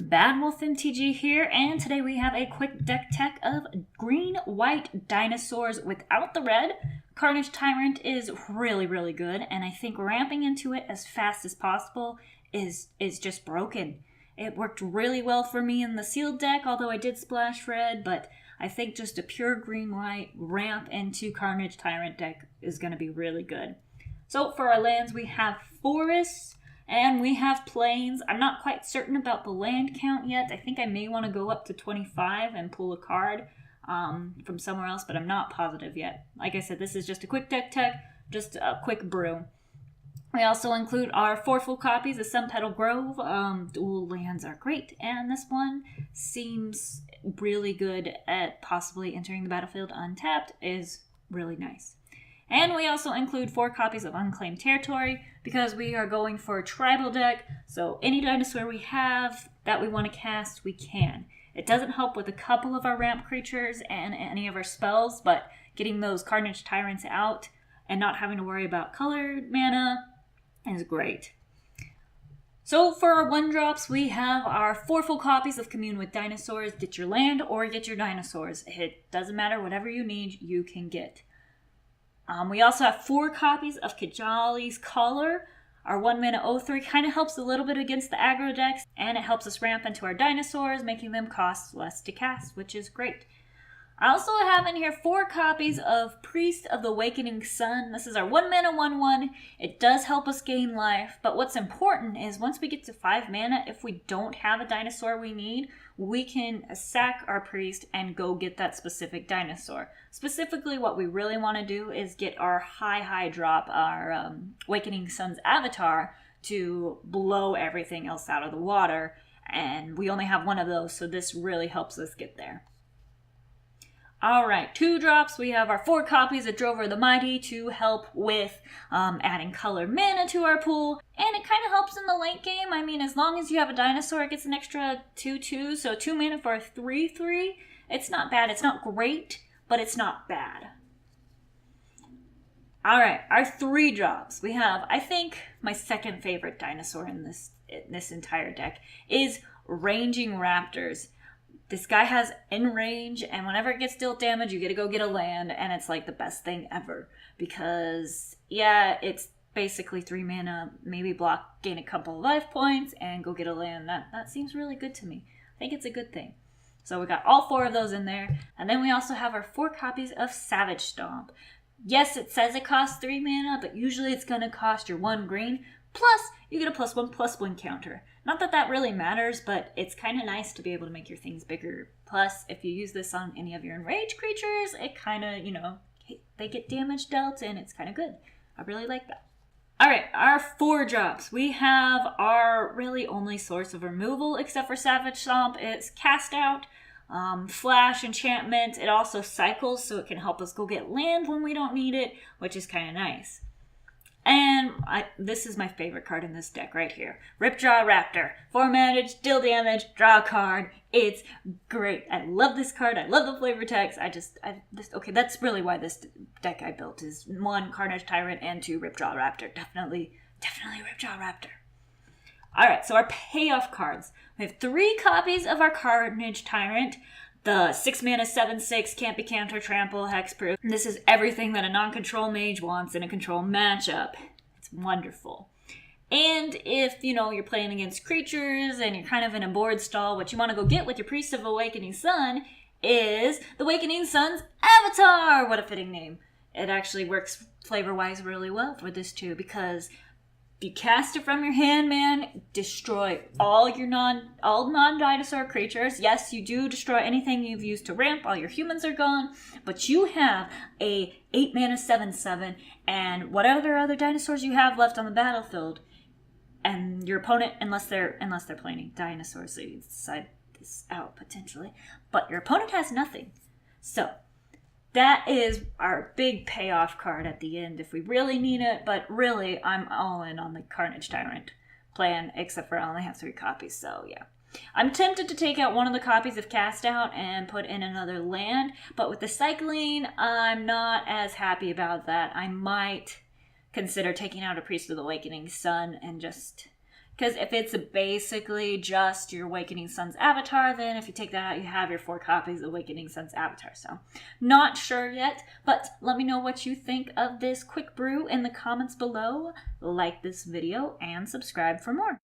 Bad Wolf MTG here, and today we have a quick deck tech of green-white dinosaurs without the red. Carnage Tyrant is really good, and I think ramping into it as fast as possible is just broken. It worked really well for me in the sealed deck, although I did splash red, but I think just a pure green-white ramp into Carnage Tyrant deck is going to be really good. So for our lands, we have forests, and we have plains. I'm not quite certain about the land count yet. I think I may want to go up to 25 and pull a card from somewhere else, but I'm not positive yet. Like I said, this is just a quick deck tech, just a quick brew. We also include our 4 full copies of Sunpetal Grove. Dual lands are great, and this one seems really good at possibly entering the battlefield untapped. Is really nice. And we also include 4 copies of Unclaimed Territory because we are going for a tribal deck, so any dinosaur we have that we want to cast, we can. It doesn't help with a couple of our ramp creatures and any of our spells, but getting those Carnage Tyrants out and not having to worry about colored mana is great. So for our 1-drops, we have our 4 full copies of Commune with Dinosaurs. Get your land or get your dinosaurs. It doesn't matter, whatever you need, you can get. We also have 4 copies of Kajali's Collar. Our 1-mana 0/3 kind of helps a little bit against the aggro decks, and it helps us ramp into our dinosaurs, making them cost less to cast, which is great. I also have in here 4 copies of Priest of the Awakening Sun. This is our 1-mana 1/1. It does help us gain life, but what's important is once we get to 5 mana, if we don't have a dinosaur we need, we can sack our Priest and go get that specific dinosaur. Specifically, what we really want to do is get our high drop, our Awakening Sun's avatar, to blow everything else out of the water, and we only have 1 of those, so this really helps us get there. Alright, 2-drops, we have our 4 copies of Drover the Mighty to help with adding colored mana to our pool, and it kind of helps in the late game. I mean, as long as you have a dinosaur, it gets an extra 2/2, so 2 mana for a 3/3. It's not bad. It's not great, but it's not bad. Alright, our 3-drops. We have, I think, my second favorite dinosaur in this entire deck is Ranging Raptors. This guy has in range, and whenever it gets dealt damage, you get to go get a land, and it's like the best thing ever. Because, yeah, it's basically 3 mana, maybe block, gain a couple of life points, and go get a land. That seems really good to me. I think it's a good thing. So we got all 4 of those in there. And then we also have our 4 copies of Savage Stomp. Yes, it says it costs 3 mana, but usually it's going to cost your 1 green. Plus, you get a +1/+1 counter. Not that that really matters, but it's kind of nice to be able to make your things bigger. Plus, if you use this on any of your enraged creatures, it kind of, they get damage dealt, and it's kind of good. I really like that. Alright, our 4-drops. We have our really only source of removal, except for Savage Stomp. It's Cast Out, Flash, Enchantment. It also cycles, so it can help us go get land when we don't need it, which is kind of nice. And this is my favorite card in this deck right here. Ripjaw Raptor. 4 mana, deal damage, draw a card. It's great. I love this card. I love the flavor text. Okay, that's really why this deck I built is 1, Carnage Tyrant, and 2, Ripjaw Raptor. Definitely Ripjaw Raptor. Alright, so our payoff cards. We have 3 copies of our Carnage Tyrant. The 6 mana 7/6 can't be counter, trample, hexproof. This is everything that a non-control mage wants in a control matchup. It's wonderful. And if, you're playing against creatures and you're kind of in a board stall, what you want to go get with your Priest of Awakening Sun is the Awakening Sun's avatar! What a fitting name. It actually works flavor-wise really well for this too, because you cast it from your hand, man, destroy all non-dinosaur creatures. Yes, you do destroy anything you've used to ramp. All your humans are gone. But you have a 8 mana 7/7 and whatever other dinosaurs you have left on the battlefield. And your opponent, unless they're playing dinosaurs, so you decide this out potentially. But your opponent has nothing. So that is our big payoff card at the end if we really need it, but really, I'm all in on the Carnage Tyrant plan, except for I only have 3 copies, so yeah. I'm tempted to take out one of the copies of Cast Out and put in another land, but with the cycling, I'm not as happy about that. I might consider taking out a Priest of the Awakening Sun and just Because if it's basically just your Awakening Sun's avatar, then if you take that out, you have your 4 copies of Awakening Sun's avatar. So, not sure yet, but let me know what you think of this quick brew in the comments below. Like this video and subscribe for more.